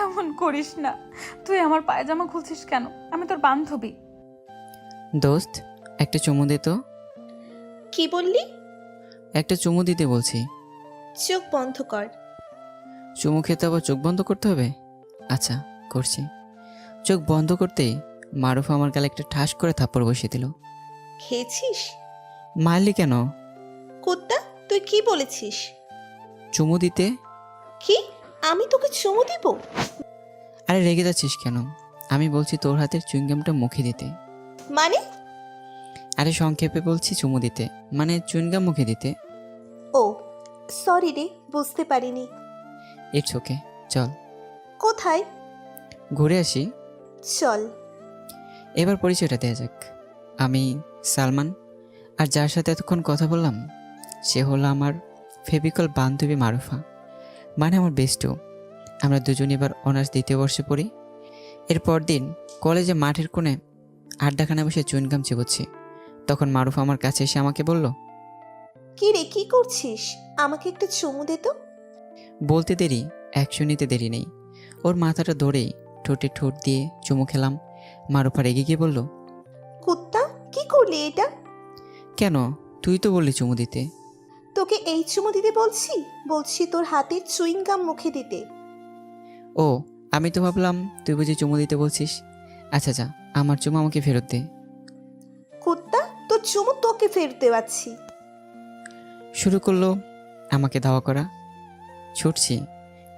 এমন করিস না। তুই আমার পায়জামা খুলছিস কেন? আমি তোর বান্ধবী। দোস্ত, একটা চুমু দে তো। কি বললি? একটা চুমু দিতে বলছি। চোখ বন্ধ কর। চুমু খেতে আবার চোখ বন্ধ করতে হবে? আচ্ছা, করছি। চোখ বন্ধ করতেই মারুফা আমার গালে একটা ঠাস করে থাপ্পড় বসিয়ে দিল। খেয়েছিস? মারলি কেন? কুত্তা, তুই কি বলেছিস? চুমু দিতে। কি? আমি তোকে চুমু দিব? আরে রেগে যাচ্ছিস কেন? আমি বলছি তোর হাতের চুইংগামটা মুখে দিতে। মানে? আরে সংক্ষেপে বলছি চুমু দিতে, মানে চুইংগাম মুখে দিতে। ও সরি রে, বুঝতে পারিনি। ইটস ওকে, চল কোথায়? ঘুরে আসি। চল। এবার পরিচয়টা দেয়া যাক। আমি সালমান, আর যার সাথে এতক্ষণ কথা বললাম সে হলো আমার ফেভিকল বান্ধবী মারুফা, মানে আমার বেস্টু। আমরা দুজন এবার অনার্স দ্বিতীয় বর্ষে পড়ি। এরপর দিন কলেজে মাঠের কোণে আড্ডাখানে বসে চুইনগাম চিবোচ্ছি। তখন মারুফা আমার কাছে এসে আমাকে বলল, কি রে, কি করছিস? আমাকে একটা চুমু দে তো। বলতে দেরি অ্যাকশন নিতে দেরি নেই। ওর মাথাটা ধরেই ঠোঁটে ঠোঁট দিয়ে চুমু খেলাম। মারুফা রেগে গিয়ে বলল, কুত্তা, কি করলি এটা? কেন? তুই তো বললি চুমু দিতে। তোকে এই চুমু দিতে বলছি? বলছি তোর হাতের চুইংগাম মুখে দিতে। ও, আমি তো ভাবলাম তুই বুঝি চুমু দিতে বলছিস। আচ্ছা যা, আমার চুমু আমাকে ফেরত দে। কুত্তা, তোর চুমু তোকে ফেরত দেওয়াচ্ছি। শুরু করলো আমাকে ধাওয়া করা। ছুটছি,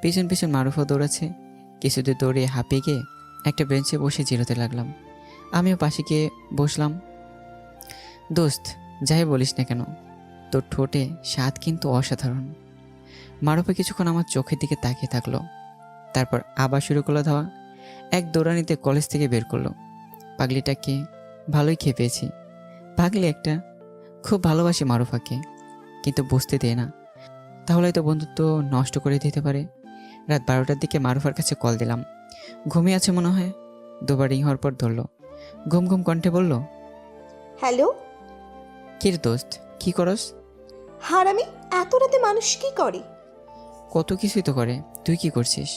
পিছন পিছন মারুফা দৌড়াচ্ছে। কিছুদূর দৌড়ে হাঁপিয়ে গিয়ে একটা বেঞ্চে বসে জিরোতে লাগলাম। আমিও পাশে গিয়ে বসলাম। দোস্ত, যাই বলিস না কেন, তোর ঠোঁটে স্বাদ কিন্তু অসাধারণ। মারুফা কিছুক্ষণ আমার চোখের দিকে তাকিয়ে থাকলো, তারপর আবার শুরু করলো ধাওয়া। এক দৌড়ানিতে কলেজ থেকে বের করলো। পাগলিটাকে ভালোই খেয়ে পেয়েছি। পাগলি একটা, খুব ভালোবাসি মারুফাকে, কিন্তু বুঝতে দেয় না। তাহলে তো বন্ধুত্ব নষ্ট করে দিতে পারে। রাত 12টার দিকে মারুফার কাছে কল দিলাম। ঘুমিয়ে আছে মনে হয়। দুবার রিং হওয়ার পর ধরলো। ঘুম ঘুম কণ্ঠে বলল, হ্যালো। কির দোস্ত, কি করস? হারামি, এত রাতে মানুষ কি করে? কত কিছুই তো করে, তুই কি করছিস?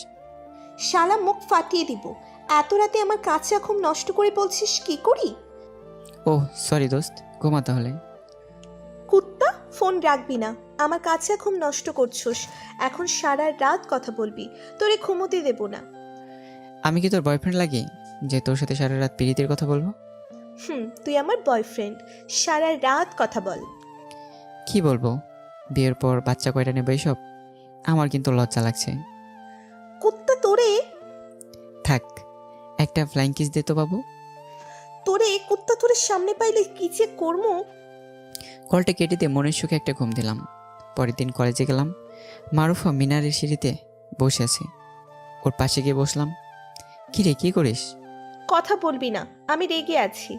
শালা মুখ ফাটিয়ে দিব। এত রাতে আমার কাছে এখন নষ্ট করে বলছিস কি করি? ও সরি দোস্ত, ঘুমা তাহলে। কুত্তা, ফোন রাখবি না। আমার কাছে এখন নষ্ট করছোস। এখন সারা রাত কথা বলবি, তোরে ঘুমোতে দেব না। আমি কি তোর বয়ফ্রেন্ড লাগি যে তোর সাথে সারা রাত পিরিতের কথা বলবো? তুই আমার বয়ফ্রেন্ড। সারা রাত কথা বল। কি বলবো? বিয়ের পর বাচ্চা কয়টা নেবে এসব? আমার কিন্তু লজ্জা লাগছে। কুত্তা, তোরে থাক, একটা ফ্লাইং কিস দে তো বাবু। তোরে কুত্তা তোরে সামনে পাইলে কি যে করমু। কলটা কেটে দিয়ে মনের সুখে একটা ঘুম দিলাম। পরের দিন কলেজে গেলাম। মারুফা মিনারের সিঁড়িতে বসে আছে। ওর পাশে গিয়ে বসলাম। কি রে, কি করিস? কথা বলবি না, আমি রেগে আছি।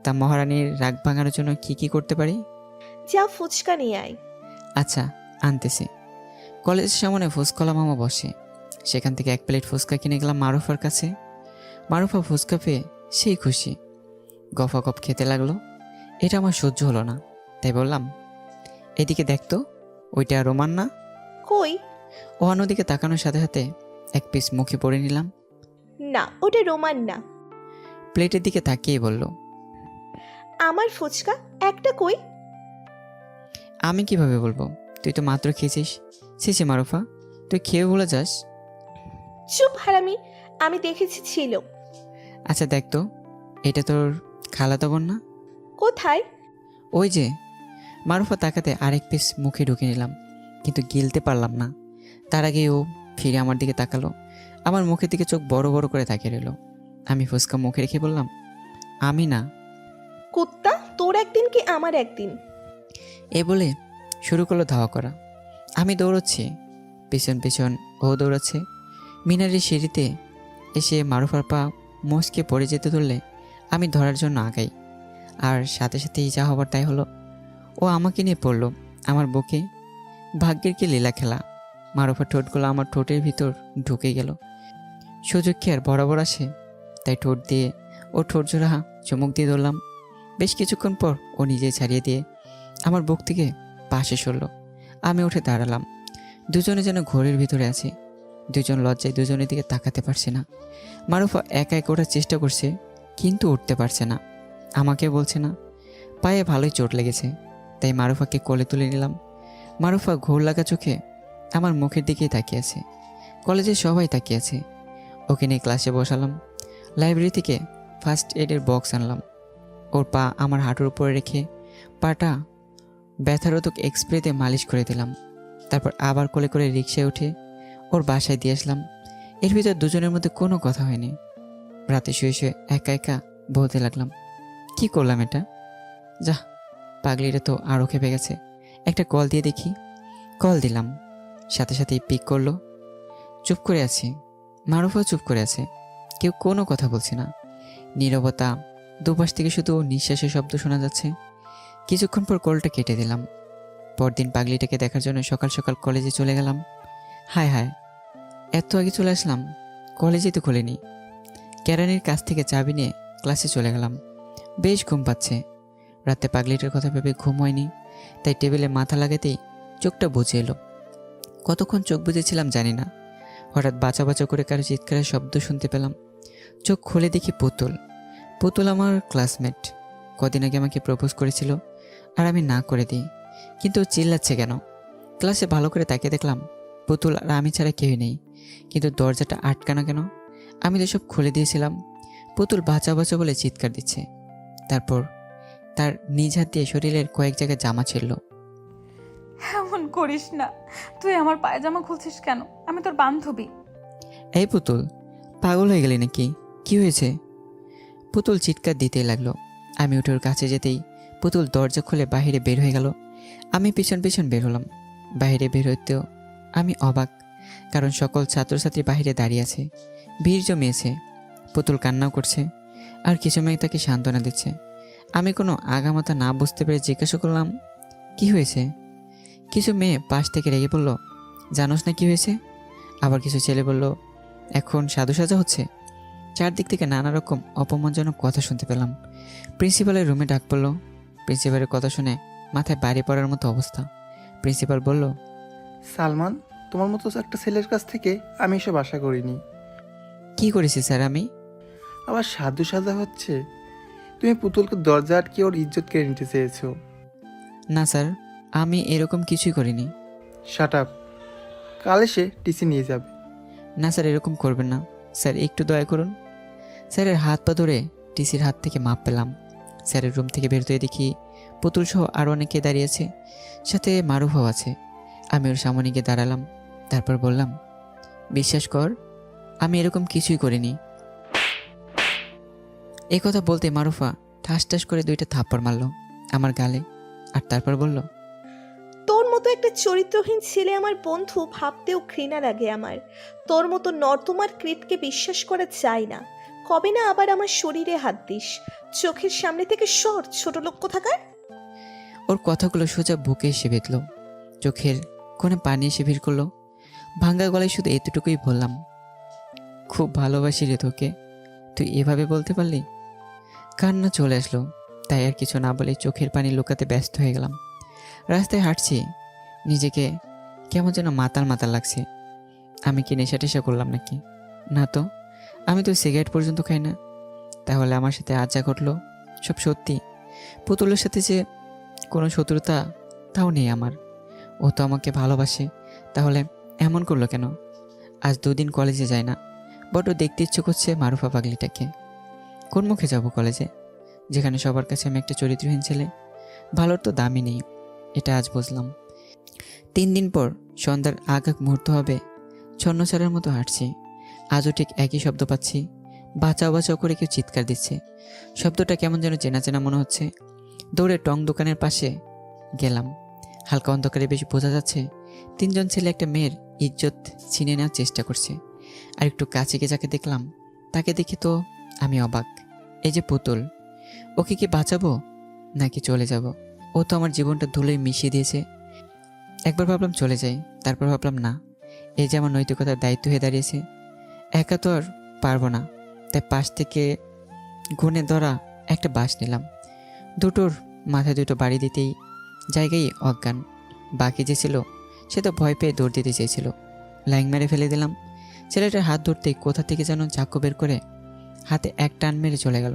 তা মহারানীর রাগ ভাঙানোর জন্য কি কি করতে পারি? যা ফুচকা নিয়ে আয়। আচ্ছা, আনতেছি। কলেজের সামনে ফুচকলা মামা বসে। সেখান থেকে এক প্লেট ফুচকা কিনে গেলাম মারুফার কাছে। মারুফা ফুচকা পেয়ে সেই খুশি, গফাগপ খেতে লাগলো। এটা আমার সহ্য হলো না, তাই বললাম, এদিকে দেখতো, ওইটা রোমান না? কই? ও অন্যদিকে তাকানোর সাথে সাথে এক পিস মুখে পড়ে নিলাম। না, ওটা রোমান না। প্লেটের দিকে তাকিয়ে বলল, আমার ফুচকা একটা কই? আমি কিভাবে বলবো? তুই তো মাত্র খেয়েছিস। ছি মারুফা, তুই খেয়ে ভুলে যাস। চুপ হারামি, আমি দেখেছি ছিল। আচ্ছা দেখ তো, এটা তোর খালাতো বোন না? কোথায়? ওই যে। মারুফা তাকাতে আরেক পিস মুখে ঢুকে নিলাম, কিন্তু গিলতে পারলাম না। তার আগে ও ফিরে আমার দিকে তাকালো। আমার মুখের দিকে চোখ বড় বড় করে তাকিয়ে রইল। আমি ফুচকা মুখে রেখে বললাম, আমি না। কুত্তা, তোর একদিন কি আমার একদিন। এ বলে শুরু করলো ধাওয়া করা। আমি দৌড়চ্ছি, পেছন পেছন ও দৌড়াচ্ছে। মিনারের সিঁড়িতে এসে মারুফার পা মস্কে পড়ে যেতে ধরলে আমি ধরার জন্য আগাই। আর সাথে সাথেই যা হবার তাই হলো। ও আমাকে নিয়ে পড়লো আমার বুকে। ভাগ্যের কি লীলা খেলা! মারুফার ঠোঁটগুলো আমার ঠোঁটের ভিতর ঢুকে গেল। সুযোগ কি আর বরাবর আসে? তাই ঠোঁট দিয়ে ও ঠোঁট জোড়া চুমুক দিয়ে ধরলাম। বেশ কিছুক্ষণ পর ও নিজে ছাড়িয়ে দিয়ে আমার বুক থেকে পাশে সরল। আমি উঠে দাঁড়ালাম। দুজনে যেন ঘোরের ভিতরে আছি। দুজন লজ্জায় দুজনের দিকে তাকাতে পারছে না। মারুফা একা এক ওঠার চেষ্টা করছে, কিন্তু উঠতে পারছে না। আমাকে বলছে না। পায়ে ভালোই চোট লেগেছে, তাই মারুফাকে কোলে তুলে নিলাম। মারুফা ঘোর লাগা চোখে আমার মুখের দিকেই তাকিয়ে আছে। কলেজে সবাই তাকিয়ে আছে। ওকে নিয়ে ক্লাসে বসালাম। লাইব্রেরি থেকে ফার্স্ট এডের বক্স আনলাম। ওর পা আমার হাঁটুর উপরে রেখে পাটা ব্যথারোধক এক্সপ্রেতে মালিশ করে দিলাম। তারপর আবার কোলে করে রিকশায় উঠে ওর বাসায় দিয়ে আসলাম। এর ভিতর দুজনের মধ্যে কোনো কথা হয়নি। রাতে শুয়ে শুয়ে একা একা বলতে লাগলাম, কি করলাম এটা? যা, পাগলিটা তো আরও খেপে গেছে। একটা কল দিয়ে দেখি। কল দিলাম, সাথে সাথেই পিক করলো। চুপ করে আছি, মারুফাও চুপ করে আছে। কেউ কোনো কথা বলছে না। নীরবতা, দুপাশ থেকে শুধু নিঃশ্বাসের শব্দ শোনা যাচ্ছে। কিছুক্ষণ পর কলটা কেটে দিলাম। পরদিন পাগলিটাকে দেখার জন্য সকাল সকাল কলেজে চলে গেলাম। হায় হায়, এত আগে চলে আসলাম, কলেজে তো খোলেনি। ক্যারানির কাছ থেকে চাবি নিয়ে ক্লাসে চলে গেলাম। বেশ ঘুম পাচ্ছে। রাতে পাগলিটার কথা ভেবে ঘুম হয়নি, তাই টেবিলে মাথা লাগাতেই চোখটা বুজে এলো। কতক্ষণ চোখ বুজেছিলাম জানি না। হঠাৎ বাঁচা বাঁচা করে কারো চিৎকারের শব্দ শুনতে পেলাম। চোখ খুলে দেখি পুতুল। পুতুল আমার ক্লাসমেট। কদিন আগে আমাকে প্রপোজ করেছিল, আর আমি না করে দিই। কিন্তু ও চিল্লাচ্ছে কেন? ক্লাসে ভালো করে তাকিয়ে দেখলাম পুতুল আর আমি ছাড়া কেউই নেই। কিন্তু দরজাটা আটকানো কেন? আমি তো সব খুলে দিয়েছিলাম। পুতুল বাঁচা বাঁচা বলে চিৎকার দিচ্ছে। তারপর তার নিজ হাত দিয়ে শরীরের কয়েক জায়গায় জামা ছিঁড়ল। এমন করিস না, তুই আমার পায়জামা খুলছিস কেন? আমি তোর বান্ধবী। এই পুতুল, পাগল হয়ে গেলি নাকি? কি হয়েছে? পুতুল চিৎকার দিতেই লাগলো। আমি উঠে ওর কাছে যেতেই পুতুল দরজা খুলে বাইরে বের হয়ে গেল। আমি পিছন পিছন বের হলাম। বাইরে বের হতেও আমি অবাক, কারণ সকল ছাত্রছাত্রী বাইরে দাঁড়িয়ে আছে, ভিড় জমিয়েছে। পুতুল কান্নাও করছে, আর কিছু মেয়ে তাকে সান্ত্বনা দিচ্ছে। আমি কোনো আগামাথা না বুঝতে পেরে জিজ্ঞাসা করলাম, কি হয়েছে? কিছু মেয়ে পাশ থেকে রেগে বলল, জানোস না কি হয়েছে? আবার কিছু ছেলে বলল, এখন সাধু সাজা হচ্ছে। চারদিক থেকে নানা রকম অপমানজনক কথা শুনতে পেলাম। প্রিন্সিপালের রুমে ডাক পড়ল। প্রিন্সিপালের কথা শুনে মাথায় বাড়ি পড়ার মতো অবস্থা। প্রিন্সিপাল বলল, সালমান, তোমার মতো একটা ছেলের কাছ থেকে আমি এসব আশা করিনি। কি করেছি স্যার আমি? আবার সাধু সাজা হচ্ছে? তুমি পুতুলকে দরজা আটকে ওর ইজ্জত কেড়ে নিতে চেয়েছো। না স্যার, আমি এরকম কিছুই করিনি। Shut up. কাল এসে টিসি নিয়ে যাবে। না স্যার, এরকম করবেন না স্যার, একটু দয়া করুন। স্যারের হাত পা ধরে টিসির হাত থেকে মাপ পেলাম। স্যারের রুম থেকে বেরোতে দেখি পুতুল সহ আরও অনেকে দাঁড়িয়েছে, সাথে মারুফাও আছে। আমি ওর সামনে গিয়ে দাঁড়ালাম। তারপর বললাম, বিশ্বাস কর, আমি এরকম কিছুই করিনি। এই কথা বলতে মারুফা ঠাস ঠাস করে 2টা থাপ্পড় মারল আমার গালে, আর তারপর বলল, তোর মতো একটা চরিত্রহীন ছেলে আমার বন্ধু ভাবতেও ঘৃণা লাগে আমার। তোর মতো নর্দমার কৃতকে বিশ্বাস করা যায় না। কবে না আবার আমার শরীরে হাত দিস? চোখের সামনে থেকে সর, ছোট লোক কোথাকার। ওর কথাগুলো সোজা বুকে এসে বেঁধল। চোখের কোণে পানি এসে ভিড় করলো। ভাঙ্গা গলায় শুধু এতটুকুই বললাম, খুব ভালোবাসি রে তোকে, তুই এভাবে বলতে পারলি? কান্না চলে আসলো, তাই আর কিছু না বলে চোখের পানি লুকাতে ব্যস্ত হয়ে গেলাম। রাস্তায় হাঁটছি, নিজেকে কেমন যেন মাতাল মাতাল লাগছে। আমি কি নেশা টেশা করলাম নাকি? না তো, আমি তো সিগারেট পর্যন্ত খাই না। তাহলে আমার সাথে আজ যা ঘটলো সব সত্যি? পুতুলের সাথে যে কোনো শত্রুতা তাও নেই আমার। ও তো আমাকে ভালোবাসে, তাহলে এমন করলো কেন? আজ 2 দিন কলেজে যায় না। বড় দেখতে ইচ্ছে করছে মারুফা পাগলিটাকে। কোন মুখে যাব কলেজে, যেখানে সবার কাছে আমি একটা চরিত্রহীন ছেলে? ভালোর তো দামই নেই, এটা আজ বুঝলাম। 3 দিন পর সন্ধ্যার আগ মুহূর্ত হবে, ছন্নছাড়ার মতো হাঁটছি। আজও ঠিক একই শব্দ পাচ্ছি। বাঁচাও বাঁচাও করে কেউ চিৎকার দিচ্ছে। শব্দটা কেমন যেন চেনা চেনা মনে হচ্ছে। দৌড়ে টং দোকানের পাশে গেলাম। হালকা অন্ধকারে বেশি বোঝা যাচ্ছে 3 জন ছেলে একটা মেয়ের ইজ্জত ছিনে নেওয়ার চেষ্টা করছে। আর একটু কাছে গিয়ে যাকে দেখলাম, তাকে দেখে তো আমি অবাক। এই যে পুতুল, ওকে কি বাঁচাবো নাকি চলে যাব? ও তো আমার জীবনটা ধুলোয় মিশিয়ে দিয়েছে। একবার ভাবলাম চলে যাই, তারপর ভাবলাম না, এই যে আমার নৈতিকতার দায়িত্ব হয়ে দাঁড়িয়েছে, একা তো আর পারবো না। তাই পাশ থেকে গুনে ধরা একটা বাঁশ নিলাম। দুটোর মাথায় 2টো বাড়ি দিতেই জায়গায় অজ্ঞান। বাকি যে ছিল সে তো ভয় পেয়ে দৌড় দিতে চেয়েছিল। ল্যাং মেরে ফেলে দিলাম। ছেলেটার হাত ধরতেই কোথা থেকে যেন চাকু বের করে হাতে এক টান মেরে চলে গেল।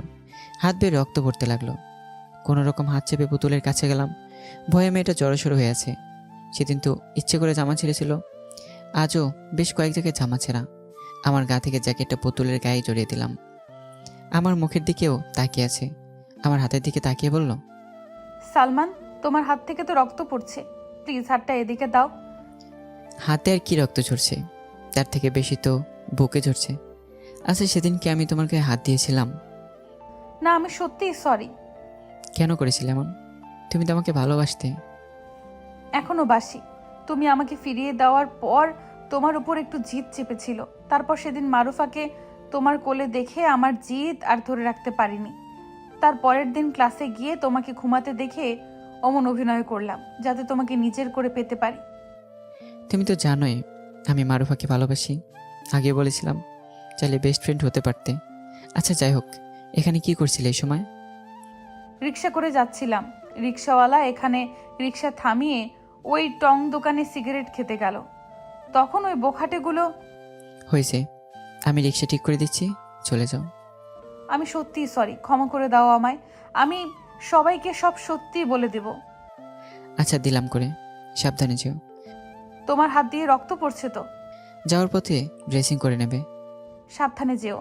হাত বেয়ে রক্ত পড়তে লাগলো। কোনো রকম হাত চেপে পুতুলের কাছে গেলাম। ভয়ে মেয়েটা জড়সড় হয়ে আছে। সেদিন তো ইচ্ছে করে জামা ছেড়েছিল, আজও বেশ কয়েক জায়গায় জামা ছেঁড়া। আমার গা থেকে জ্যাকেটটা পুতুলের গায়ে জড়িয়ে দিলাম। আমার মুখের দিকেও তাকিয়ে আছে, আমার হাতের দিকে তাকিয়ে বলল, সালমান, তোমার হাত থেকে তো রক্ত পড়ছে, প্লিজ হাতটা এদিকে দাও। হাতে আর কি রক্ত ঝরছে, তার থেকে বেশি তো বুকে ঝরছে। আচ্ছা, সেদিন কি আমি তোমার গায়ে হাত দিয়েছিলাম? না, আমি সত্যিই সরি। কেন করেছিলে এমন? তুমি তো আমাকে ভালোবাসতে। এখনো বাসি। তুমি আমাকে ফিরিয়ে দেওয়ার পর তোমার উপর একটু জিদ চেপেছিল। তারপর সেদিন মারুফাকে তোমার কোলে দেখে আমার জিদ আর ধরে রাখতে পারিনি। তার পরের দিন ক্লাসে গিয়ে তোমাকে ঘুমাতে দেখে অমন অভিনয় করলাম, যাতে তোমাকে নিজের করে পেতে পারি। তুমি তো জানোই আমি মারুফাকে ভালোবাসি। আগে বলেছিলাম, চাইলে বেস্ট ফ্রেন্ড হতে পারতে। আচ্ছা যাই হোক, এখানে কি করছিলে এই সময়? রিক্সা করে যাচ্ছিলাম। রিক্সাওয়ালা এখানে রিক্সা থামিয়ে ওই টং দোকানে সিগারেট খেতে গেল। তখন ওই বোখাটেগুলো। হয়েছে, আমি রিক্সা ঠিক করে দিচ্ছি, চলে যাও। আমি সত্যিই সরি, ক্ষমা করে দাও আমায়। আমি সবাইকে সব সত্যি বলে দেব। আচ্ছা দিলাম করে, সাবধানে যেও। তোমার হাত দিয়ে রক্ত পড়ছে তো? যাওয়ার পথে ড্রেসিং করে নেবে। সাবধানে যেও।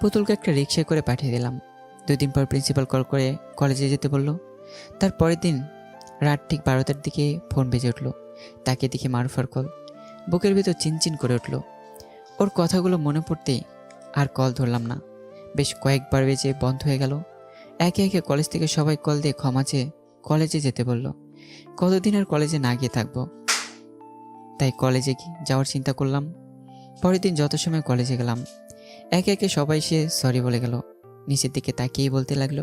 পুতুলকে একটা রিক্সায় করে পাঠিয়ে দিলাম। 2 দিন পর প্রিন্সিপাল কল করে কলেজে যেতে বলল। তার পরের দিন রাত ঠিক 12টার দিকে ফোন বেজে উঠল। তাকে দেখে মারুফার কল। বুকের ভিতর চিনচিন করে উঠল। ওর কথাগুলো মনে পড়তেই আর কল ধরলাম না। বেশ কয়েকবার বেজে বন্ধ হয়ে গেল। একে একে কলেজ থেকে সবাই কল দিয়ে ক্ষমা চেয়ে কলেজে যেতে বলল। কতদিন আর কলেজে না গিয়ে থাকবো, তাই কলেজে যাওয়ার চিন্তা করলাম। পরের দিন যত সময় কলেজে গেলাম, একে একে সবাই সে সরি বলে গেল। নিচের দিকে তাকিয়েই বলতে লাগলো,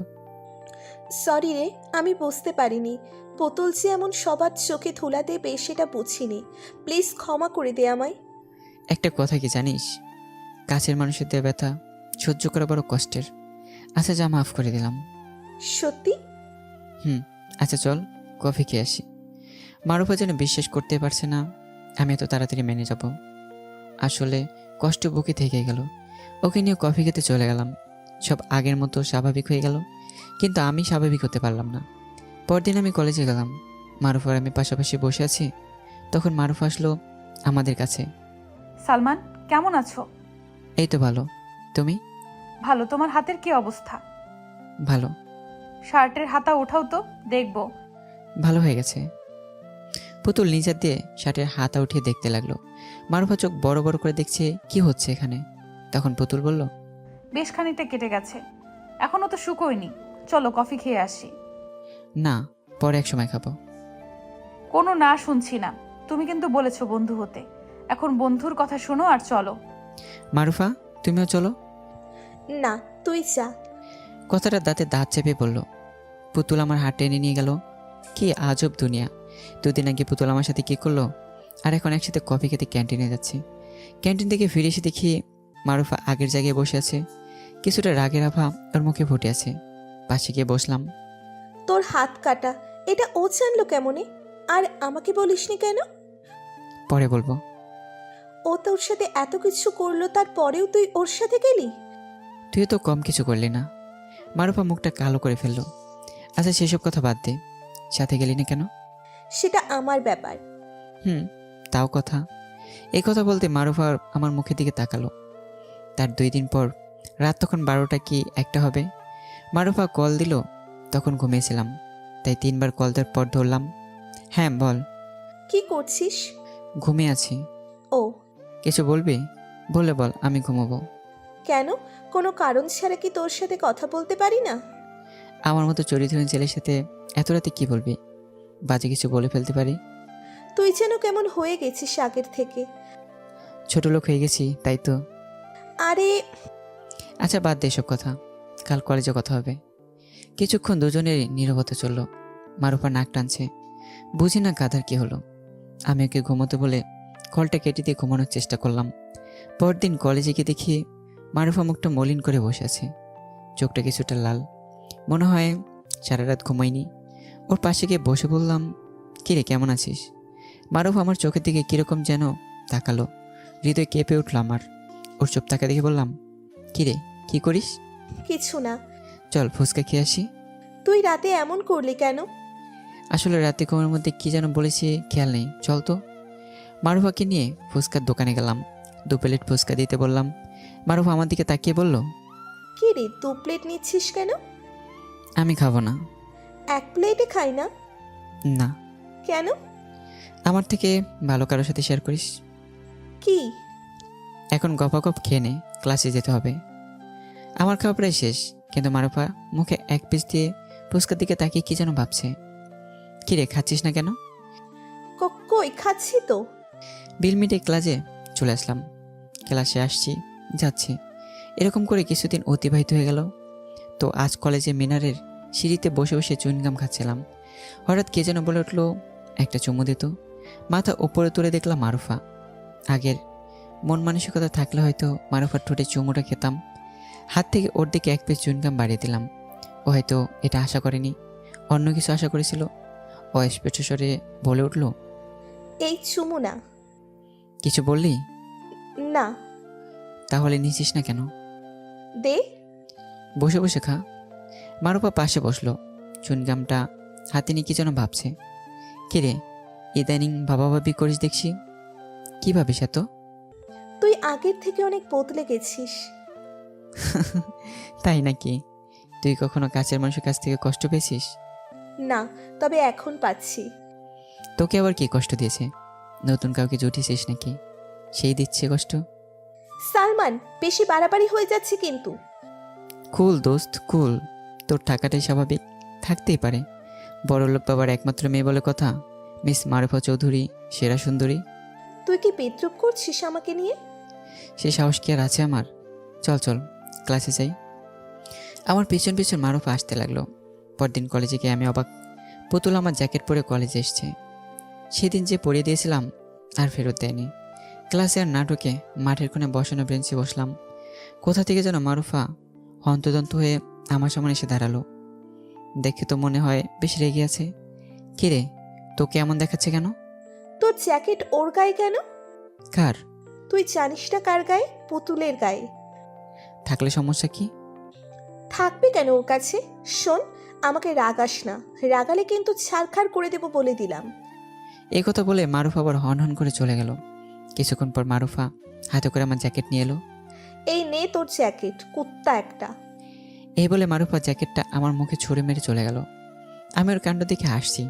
সরি রে, আমি বুঝতে পারিনি পুতুল যে এমন সবার চোখে ধুলা দেবে সেটা বুঝিনি। প্লিজ ক্ষমা করে দে আমায়। একটা কথা কি জানিস, কাছের মানুষের দেয়া ব্যথা সহ্য করা বড় কষ্টের। আচ্ছা যা, মাফ করে দিলাম। সত্যি? আচ্ছা চল কফি খেয়ে আসি। মারুফা যেন বিশ্বাস করতে পারছে না আমি এত তাড়াতাড়ি মেনে যাব। আসলে কষ্ট বুকে থেকে গেল। ওকে নিয়ে কফি খেতে চলে গেলাম। সব আগের মতো স্বাভাবিক হয়ে গেল, কিন্তু আমি স্বাভাবিক হতে পারলাম না। পরদিন আমি কলেজে গেলাম। মারুফা আর আমি পাশাপাশি বসে আছি। তখন মারুফা আসলো আমাদের কাছে। সালমান, কেমন আছো? এই তো ভালো, তুমি? ভালো। তোমার হাতের কি অবস্থা? ভালো। শার্টের হাতা ওঠাও তো, দেখবো। ভালো হয়ে গেছে। পুতুল নিচের দিয়ে শার্টের হাতা উঠিয়ে দেখতে লাগলো। মারুফা চোখ বড় বড় করে দেখছে কি হচ্ছে এখানে। তখন পুতুল বলল, বেশ খানিকটা কেটে গেছে, এখনো তো শুকোয়নি। চলো কফি খেয়ে আসি। না, পরে এক সময় খাবো। কোনো না শুনছি না। তুমি কিন্তু বলেছো বন্ধু হতে, এখন বন্ধুর কথা শোনো আর চলো। মারুফা, তুমিও চলো। না, তুই যা। কথাটা দাঁতে দাঁত চেপে বলল। পুতুল আমার হাত টেনে নিয়ে গেল। কি আজব দুনিয়া! 2 দিন আগে পুতুল আমার সাথে কি করলো, আর এখন একসাথে কফি খেতে ক্যান্টিনে যাচ্ছি। ক্যান্টিন থেকে ফিরে এসে দেখি মারুফা আগের জায়গায় বসে আছে। কিছুটা রাগের আভা ওর মুখে ফুটে আছে। পাশে গিয়ে বসলাম। তোর হাত কাটা, এটা ও জানলো কেমনে? আর আমাকে বলিসনি কেন? পরে বলবো। ও তোর সাথে এত কিছু করলো, তারপরেও তুই ওর সাথে গেলি? তুই তো কম কিছু করলি না। মারুফা মুখটা কালো করে ফেললো। আচ্ছা সেসব কথা বাদ দে, সাথে গেলি না কেন? সেটা আমার ব্যাপার। তাও কথা। এই কথা বলতে মারুফা আমার মুখের দিকে তাকালো। তার 2 দিন পর রাত তখন 12টা কি 1টা হবে। মারুফা কল দিল, তখন ঘুমিয়েছিলাম, তাই 3বার কল দেওয়ার পর ধরলাম। হ্যাঁ বল। কি করছিস? ঘুমিয়ে আছি। ও, কিছু বলবি? বলে বল, আমি ঘুমাবো। কেন? কোনো কারণ ছাড়া কি তোর সাথে কথা বলতে পারি না? আমার মতো চরিত্রহীন ছেলের সাথে এত রাতে কি বলবি? বাজে কিছু বলে ফেলতে পারি। তুই যেন কেমন হয়ে গেছিস আগের থেকে। ছোট লোক হয়ে গেছি তাই তো। আরে আচ্ছা বাদ দে এসব কথা, কাল কলেজে কথা হবে। কিছুক্ষণ দুজনের নীরবতা চলল। মারুফা নাক টানছে। বুঝি না গাধার কি হলো। আমি ওকে ঘুমোতে বলে কলটা কেটে দিয়ে ঘুমানোর চেষ্টা করলাম। পরদিন কলেজে গিয়ে দেখি মারুফা মুখটা মলিন করে বসে আছে। চোখটা কিছুটা লাল, মনে হয় সারা রাত ঘুমাইনি। ওর পাশে গিয়ে বসে বললাম, কিরে কেমন আছিস? মারুফা আমার চোখের দিকে কীরকম যেন তাকালো। হৃদয় কেঁপে উঠল আমার। ওর চুপ তাকে দেখে বললাম, কি রে, কি করিস? কিছু না। চল ফুচকা খেয়ে আসি। তুই রাতে এমন করলি কেন? আসলে রাতে ঘুমের মধ্যে কি যেন বলেছি খেয়াল নেই, চল তো। মারুফাকে নিয়ে ফুচকার দোকানে গেলাম। 2 প্লেট ফুচকা দিতে বললাম। মারুফা আমার দিকে তাকিয়ে বলল, কি রে 2 প্লেট নিচ্ছিস কেন? আমি খাবো না। 1 প্লেটে খাই না? না, কেন? আমার থেকে ভালো কারোর সাথে শেয়ার করিস। কি? এখন গপাগপ খেয়ে নে, ক্লাসে যেতে হবে। আমার খাওয়া প্রায় শেষ, কিন্তু মারুফা মুখে 1 পিস দিয়ে ফুচকার দিকে তাকিয়ে কি যেন ভাবছে। কি রে, খাচ্ছিস না কেন? কই খাচ্ছি তো। বিল মিটে ক্লাসে চলে আসলাম। ক্লাসে আসছি, যাচ্ছি, এরকম করে কিছুদিন অতিবাহিত হয়ে গেল। তো আজ কলেজে মিনারের সিঁড়িতে বসে বসে চুইংগাম খাচ্ছিলাম। হঠাৎ কে যেন বলে উঠলো, একটা চুমু দিত। মাথা উপরে তুলে দেখলাম মারুফা। আগের মন মানসিকতা থাকলে হয়তো মারুফার ঠোঁটে চুমুটা খেতাম। হাত থেকে ওর দিকে 1 পিস চুইংগাম বাড়িয়ে দিলাম। ও হয়তো এটা আশা করেনি, অন্য কিছু আশা করেছিল। ও স্পষ্ট স্বরে বলে উঠল, এই চুমু না। কিছু বললি? না। তাহলে নিছিস না কেন? দে। বসে বসে খা। মারুফা পাশে বসলো, চুইংগামটা হাতে নিয়ে কি যেন ভাবছে। কিরে, ইদানিং ভাবাভাবি করিস দেখছি, কি ভাবিস এত? তুই আগের থেকে অনেক বদলে গেছিস। তাই নাকি? তুই কখনো কাছের মানুষের কাছ থেকে কষ্ট পেয়েছিস? না, তবে এখন পাচ্ছি। তোকে আবার কি কষ্ট দিয়েছে? নতুন কাউকে জুটিয়েছিস নাকি, সেই দিচ্ছে কষ্ট? সালমান, বেশি বাড়াবাড়ি হয়ে যাচ্ছে কিন্তু। কুল দোস্ত, কুল। তোর থাকাটাই স্বাভাবিক, থাকতেই পারে। বড়লোক বাবার একমাত্র মেয়ে বলে কথা, মিস মারুফা চৌধুরী সেরা সুন্দরী। তুই কি বিদ্রুপ করছিস আমাকে নিয়ে? সে সাহস কি আর আছে আমার? চল চল, ক্লাসে যাই। আমার পিছন পিছন মারুফা আসতে লাগলো। পরদিন কলেজে গিয়ে আমি অবাক, পুতুল আমার জ্যাকেট পরে কলেজে এসছে। সেদিন যে পরিয়ে দিয়েছিলাম আর ফেরত দেয়নি। ক্লাসে আর না ঢুকে মাঠের কোণে বসানো বেঞ্চে বসলাম। কোথা থেকে যেন মারুফা হন্তদন্ত হয়ে আমার সামনে এসে দাঁড়ালো। দেখে তো মনে হয় বেশ রেগে আছে। কিরে, তোকে এমন দেখাচ্ছে কেন? তোর জ্যাকেট ওর গায়ে কেন? কার? তুই জানিস না কার গায়ে? পুতুলের গায়ে। থাকলে সমস্যা কি? থাকবে কেন ওর কাছে? শোন, আমাকে রাগাস না, রাগালে কিন্তু ছারখার করে দেব বলে দিলাম। এই কথা বলে মারুফা আবার হন হন করে চলে গেল। কিছুক্ষণ পর মারুফা হাতে করে আমার জ্যাকেট নিয়ে এলো। এই নে তোর জ্যাকেট, কুত্তা একটা। এই বলে মারুফা জ্যাকেটটা আমার মুখে ছুঁড়ে মেরে চলে গেল। আমি ওর কাণ্ড দেখে হাসছি।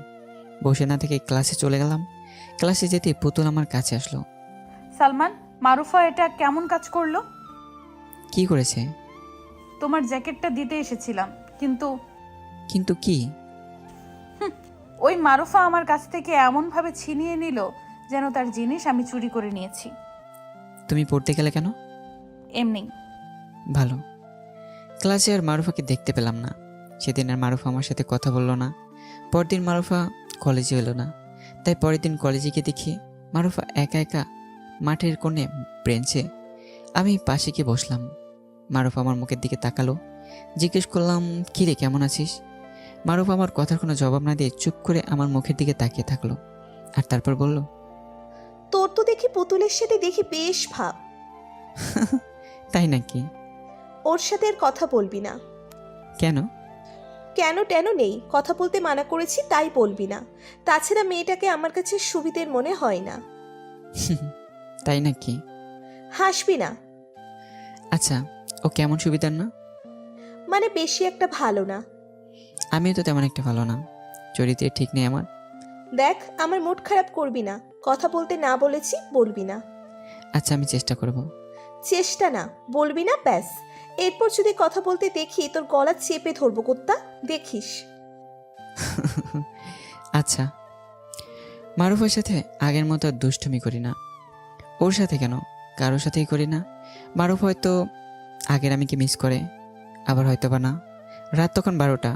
বসে না থেকে ক্লাসে চলে গেলাম। ক্লাসে যেতে পুতুল আমার কাছে আসলো। সালমান, মারুফা এটা কেমন কাজ করলো? কি করেছে? তোমার জ্যাকেটটা দিতে এসেছিলাম, কিন্তু কিন্তু কি? ওই মারুফা আমার কাছ থেকে এমনভাবে ছিনিয়ে নিল যেন তার জিনিস আমি চুরি করে নিয়েছি। তুমি পড়তে গেলে কেন? এমনি। ভালো। ক্লাসে আর মারুফাকে দেখতে পেলাম না। সেদিন আর মারুফা আমার সাথে কথা বললো না। পরদিন মারুফা কলেজে এলো না। তাই পরের দিন কলেজে গিয়ে দেখি মারুফা একা একা মাঠের কোণে বেঞ্চে। আমি পাশে গিয়ে বসলাম। মারুফা আমার মুখের দিকে তাকালো। জিজ্ঞেস করলাম, কী রে, কেমন আছিস? মারুফা আমার কথার কোনো জবাব না দিয়ে চুপ করে আমার মুখের দিকে তাকিয়ে থাকলো। আর তারপর বলল, তোর তো দেখি পুতুলের সাথে দেখি বেশ ভাব। তাই নাকি? ওর সাথে আর কথা বলবি না। কেন? কেন টেন নেই, কথা বলতে মানা করেছি তাই বলবি না। তাছাড়া মেয়েটাকে আমার কাছে সুবিধের মনে হয় না। তাই নাকি? হাসবি না। আচ্ছা, ও কেমন সুবিধার না? মানে বেশি একটা ভালো না। আমিও তো তেমন একটা ভালো না, চরিত্রে ঠিক নেই আমার। দেখ, আমার মুড খারাপ করবি না। কথা বলতে না বলেছি, বলবি না। আচ্ছা, আমি চেষ্টা করব। চেষ্টা না, বলবি না, ব্যাস। এরপর যদি কথা বলতে দেখি তোর গলা চেপে ধরবো, কুত্তা, দেখিস। আচ্ছা। মারুফার সাথে আগের মতো আর দুষ্টুমি করি না। ওর সাথে কেন, কারোর সাথেই করি না। মারুফ হয়তো আগের আমি কি মিস করে, আবার হয়তো বা না। রাত তখন 12টা,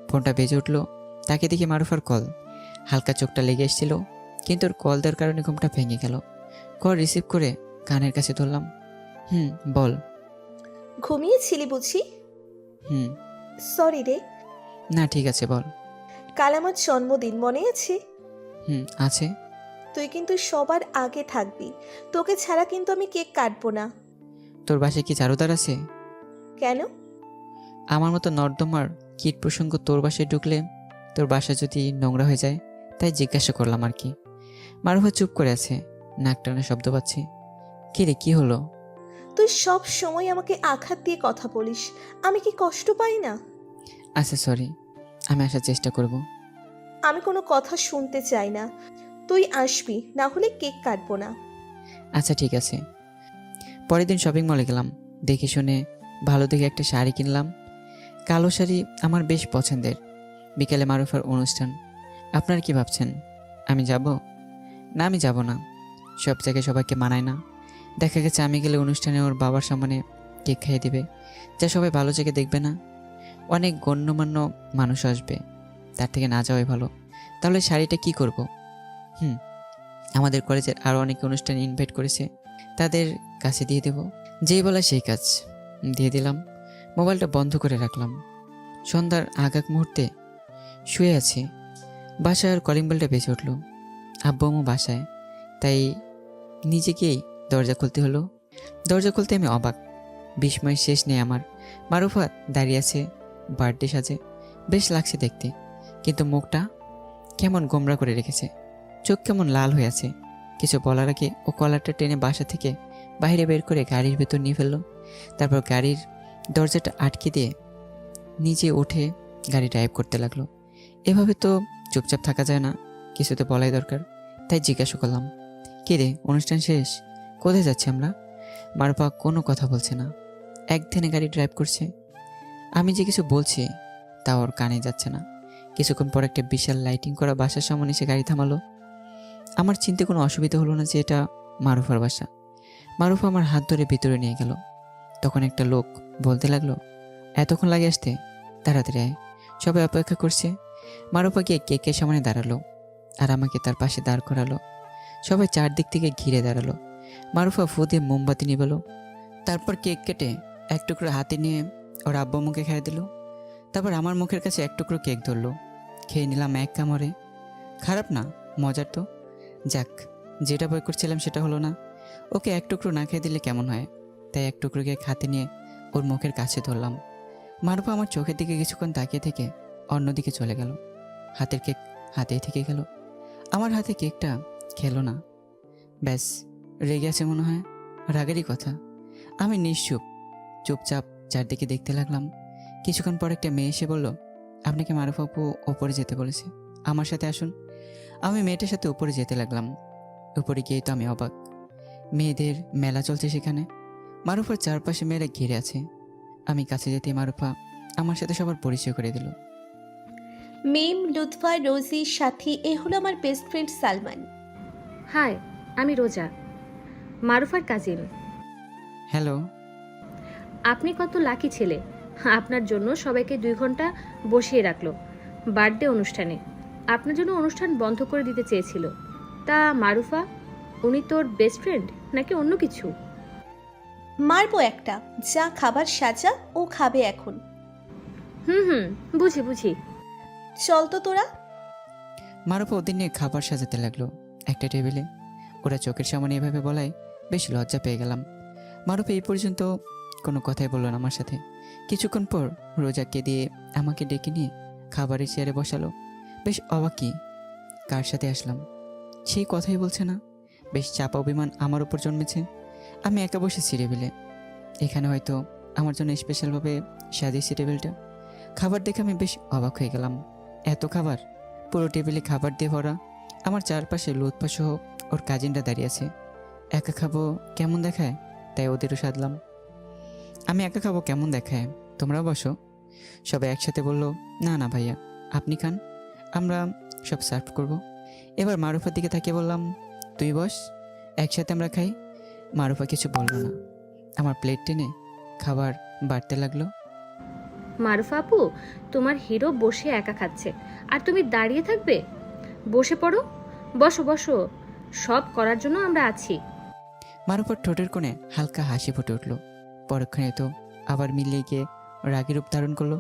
ফোনটা বেজে উঠলো। তাকে দেখি মারুফার কল। হালকা চোখটা লেগে এসেছিল, কিন্তু ওর কল দেওয়ার কারণে ঘুমটা ভেঙে গেল। কল রিসিভ করে কানের কাছে ধরলাম। বল। ঘুমিয়েছিলি বুঝি? সরি রে। না, ঠিক আছে, বল। কাল আমার জন্মদিন, মনে আছে? আছে। তুই কিন্তু সবার আগে থাকবি। তোকে ছাড়া কিন্তু আমি কেক কাটবো না। তোর বাসায় কি চারুদার আছে? কেন? আমার মতো নর্দমার কীট প্রসঙ্গ তোর বাসায় ঢুকলে তোর বাসা যদি নোংরা হয়ে যায়, তাই জিজ্ঞাসা করলাম আর কি। মারুফা চুপ করে আছে, নাক টানা শব্দ পাচ্ছে। কি রে, কি হলো? তুই সব সময় আমাকে আঘাত দিয়ে কথা বলিস, আমি কি কষ্ট পাই না? আচ্ছা সরি, আমি আসার চেষ্টা করব। আমি কোনো কথা শুনতে চাই না। তুই আসবি, না হলে কেক কাটবো না। আচ্ছা ঠিক আছে। পরের দিন শপিং মলে গেলাম, দেখে শুনে ভালো দেখে একটা শাড়ি কিনলাম। কালো শাড়ি আমার বেশ পছন্দের। বিকেলে মারুফার অনুষ্ঠান। আপনারা কি ভাবছেন আমি যাব? না, আমি যাব না। সব জায়গায় সবাইকে মানায় না। দেখা গেছে আমি গেলে অনুষ্ঠানে ওর বাবার সামনে কেক খাইয়ে দেবে, যা সবাই ভালো জায়গায় দেখবে না। অনেক গণ্যমান্য মানুষ আসবে, তার থেকে না যাওয়াই ভালো। তাহলে শাড়িটা কি করব? আমাদের কলেজের আরও অনেক অনুষ্ঠানে ইনভাইট করেছে, তাদের কাছে দিয়ে দেব। যেই বলা সেই কাজ, দিয়ে দিলাম। মোবাইলটা বন্ধ করে রাখলাম। সন্ধ্যার আগ মুহূর্তে শুয়ে আছি, বাসার কলিং বেলটা বেজে উঠল। আব্বু আম্মু বাসায়, তাই নিজেকেই দরজা খুলতে হলো। দরজা খুলতে আমি অবাক, বিস্ময় শেষ নেই আমার। মারুফা দাঁড়িয়ে আছে, বার্থডে সাজে, বেশ লাগছে দেখতে, কিন্তু মুখটা কেমন গোমরা করে রেখেছে, চোখ কেমন লাল হয়ে আছে। কিছু বলার আগে ও কলারটা টেনে বাসা থেকে বাইরে বের করে গাড়ির ভেতর নিয়ে ফেললো। তারপর গাড়ির দরজাটা আটকে দিয়ে নিজে উঠে গাড়ি ড্রাইভ করতে লাগলো। এভাবে তো চুপচাপ থাকা যায় না, কিছু তো বলাই দরকার। তাই জিজ্ঞাসা করলাম, কে রে, অনুষ্ঠান শেষ? কোথায় যাচ্ছি আমরা? মারুফা কোনো কথা বলছে না, একদিনে গাড়ি ড্রাইভ করছে। আমি যে কিছু বলছি তা ওর কানে যাচ্ছে না। কিছুক্ষণ পর একটা বিশাল লাইটিং করা বাসার সামনে এসে গাড়ি থামালো। আমার চিনতে কোনো অসুবিধা হলো না যে এটা মারুফার বাসা। মারুফা আমার হাত ধরে ভিতরে নিয়ে গেল। তখন একটা লোক বলতে লাগলো, এতক্ষণ লাগে আসতে, তাড়াতাড়ি আয়, সবাই অপেক্ষা করছে। মারুফা গিয়ে কেকের সামনে দাঁড়ালো আর আমাকে তার পাশে দাঁড় করালো। সবাই চারদিক থেকে ঘিরে দাঁড়ালো। মারুফা ফু দিয়ে মোমবাতি নিবেলো, তারপর কেক কেটে এক টুকরো হাতে নিয়ে ওর আব্বু মুখে খেয়ে দিল। তারপর আমার মুখের কাছে এক টুকরো কেক ধরলো, খেয়ে নিলাম এক কামড়ে। খারাপ না, মজার তো। যাক, যেটা ভয় করছিলাম সেটা হলো না। ওকে এক টুকরো না খেয়ে দিলে কেমন হয়, তাই এক টুকরো কেক হাতে নিয়ে ওর মুখের কাছে ধরলাম। মারুফা আমার চোখের দিকে কিছুক্ষণ তাকিয়ে থেকে অন্যদিকে চলে গেল। হাতের কেক হাতেই থেকে গেল, আমার হাতে কেকটা খেলো না। ব্যাস, রেগে আছে মনে হয়, রাগেরই কথা। আমি নিশ্চুপ, চুপচাপ চারদিকে দেখতে লাগলাম। কিছুক্ষণ পর একটা মেয়ে এসে বলল, আপনাকে মারুফা আপু ওপরে যেতে বলেছে, আমার সাথে আসুন। আমি মেয়েটার সাথে উপরে যেতে লাগলাম। উপরে গিয়েই তো আমি অবাক, মেয়েদের মেলা চলছে সেখানে। মারুফার চারপাশে মেয়েরা ঘিরে আছে। আমি কাছে যেতে মারুফা আমার সাথে সবার পরিচয় করে দিল। মিম, লুৎফা, রোজি, সাথী, এ হলো আমার বেস্ট ফ্রেন্ড সালমান। হাই, আমি রোজা, মারুফার কাজিন। হ্যালো। আপনি কত লাকি ছেলে, আপনার জন্য সবাইকে 2 ঘন্টা বসিয়ে রাখলো বার্থডে অনুষ্ঠানে। আপনার জন্য অনুষ্ঠান বন্ধ করে দিতে চেয়েছিল। তা মারুফা, উনি তোর বেস্ট ফ্রেন্ড নাকি অন্য কিছু? মারবো একটা, যা খাবার সাজা, ও খাবে এখন। হুম, বুঝি। চল তো তোরা। মারুফা ওদের নিয়ে খাবার সাজাতে লাগলো একটা টেবিলে। ওরা চোখের সামনে এভাবে বলায় বেশ লজ্জা পেয়ে গেলাম। মারুফা এই পর্যন্ত কোনো কথাই বললো না আমার সাথে। কিছুক্ষণ পর রোজাকে দিয়ে আমাকে ডেকে নিয়ে খাবারের চেয়ারে বসালো। বেশ অবাকি, কার সাথে আসলাম সেই কথাই বলছে না। বেশ চাপা অভিমান আমার উপর জন্মেছে। আমি একা বসেছি টেবিলে। এখানে হয়তো আমার জন্য স্পেশালভাবে সাজিয়েছি টেবিলটা। খাবার দেখে আমি বেশ অবাক হয়ে গেলাম। এত খাবার, পুরো টেবিলে খাবার দিয়ে ভরা। আমার চারপাশে লুৎফা সহ ওর কাজিনরা দাঁড়িয়ে আছে। একা খাবো কেমন দেখায়, তাই ওদেরও সাধলাম। আমি একা খাবো কেমন দেখায়, তোমরাও বসো। সবাই একসাথে বলল, না না ভাইয়া, আপনি খান, আমরা সব সার্ভ করব। এবার মারুফার দিকে তাকিয়ে বললাম, তুই বস, একসাথে আমরা খাই। মারুফা কিছু বলল না, আমার প্লেট টেনে খাবার বাড়তে লাগলো। মারুফা আপু, তোমার হিরো বসে একা খাচ্ছে আর তুমি দাঁড়িয়ে থাকবে? বসে পড়ো, বসো, সব করার জন্য আমরা আছি। মারুফার ঠোঁটের কোণে হালকা হাসি ফুটে উঠল। পরক্ষণে তো আবার মিলিয়ে গিয়ে রাগী রূপ ধারণ করলো।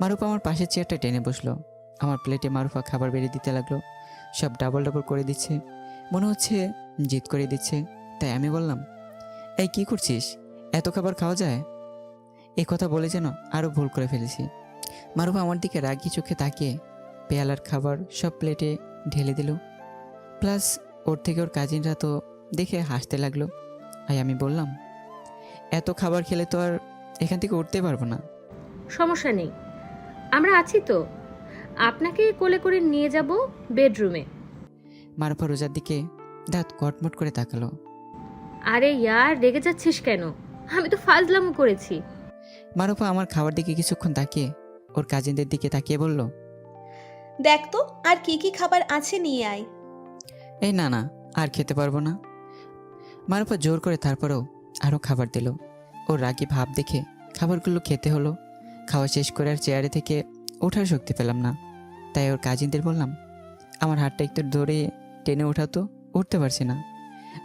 মারুফা আমার পাশের চেয়ারটা টেনে বসলো। আমার প্লেটে মারুফা খাবার বেড়ে দিতে লাগলো, সব ডাবল করে দিচ্ছে। মনে হচ্ছে জিদ করে দিচ্ছে। তাই আমি বললাম, এই কি করছিস, এত খাবার খাওয়া যায়? এই কথা বলে যেন আরও ভুল করে ফেলেছি। মারুফা আমার দিকে রাগি চোখে তাকিয়ে পেয়ালার খাবার সব প্লেটে ঢেলে দিল। প্লাস ওর থেকে ওর কাজিনরা তো দেখে হাসতে লাগলো। তাই আমি বললাম, এত খাবার খেলে তো আর এখান থেকে উঠতে পারবো না। সমস্যা নেই, আমরা আছি তো, আপনাকে কোলে করে নিয়ে যাব বেডরুমে। মারুফা রোজার দিকে দাঁত কটমট করে তাকালো। আরে ইয়ার, রেগে যাচ্ছিস কেন? আমি তো ফাজলামো করেছি। মারুফা আমার খাবার দিকে কিছুক্ষণ তাকিয়ে ওর কাজিনদের দিকে তাকিয়ে বলল, দেখ তো আর কি কি খাবার আছে নিয়ে আয়। এই না না, আর খেতে পারবো না। মারুফা জোর করে তারপরেও আরও খাবার দিল। ওর রাগি ভাব দেখে খাবারগুলো খেতে হলো। খাওয়া শেষ করে আর চেয়ারে থেকে ওঠার শক্তি পেলাম না। তাই ওর কাজিনদের বললাম, আমার হাতটা একটু ধরে টেনে ওঠাতো, উঠতে পারছি না।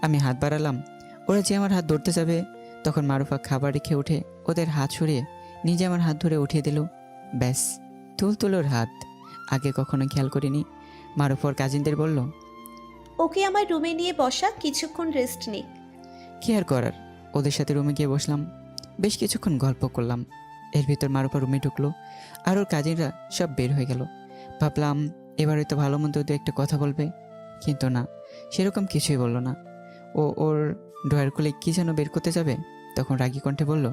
আমি হাত বাড়ালাম, ওরা যে আমার হাত ধরতে যাবে, তখন মারুফা খাবার রেখে উঠে ওদের হাত সরিয়ে নিজে আমার হাত ধরে উঠিয়ে দিল। ব্যাস, তুলতুলোর হাত। আগে কখনো খেয়াল করিনি। মারুফা ওর কাজিনদের বলল, ওকে আমার রুমে নিয়ে বসা, কিছুক্ষণ রেস্ট নিক। কি আর করার, ওদের সাথে রুমে গিয়ে বসলাম। বেশ কিছুক্ষণ গল্প করলাম। এর ভিতর মারুফা রুমে ঢুকলো আর ওর কাজিনরা সব বের হয়ে গেল। ভাবলাম এবার হয়তো ভালো মন্দ দু একটা কথা বলবে, কিন্তু না, সেরকম কিছুই বললো না। ও ওর ড্রয়ার খুলে কী যেন বের করতে যাবে, তখন রাগী কণ্ঠে বলল,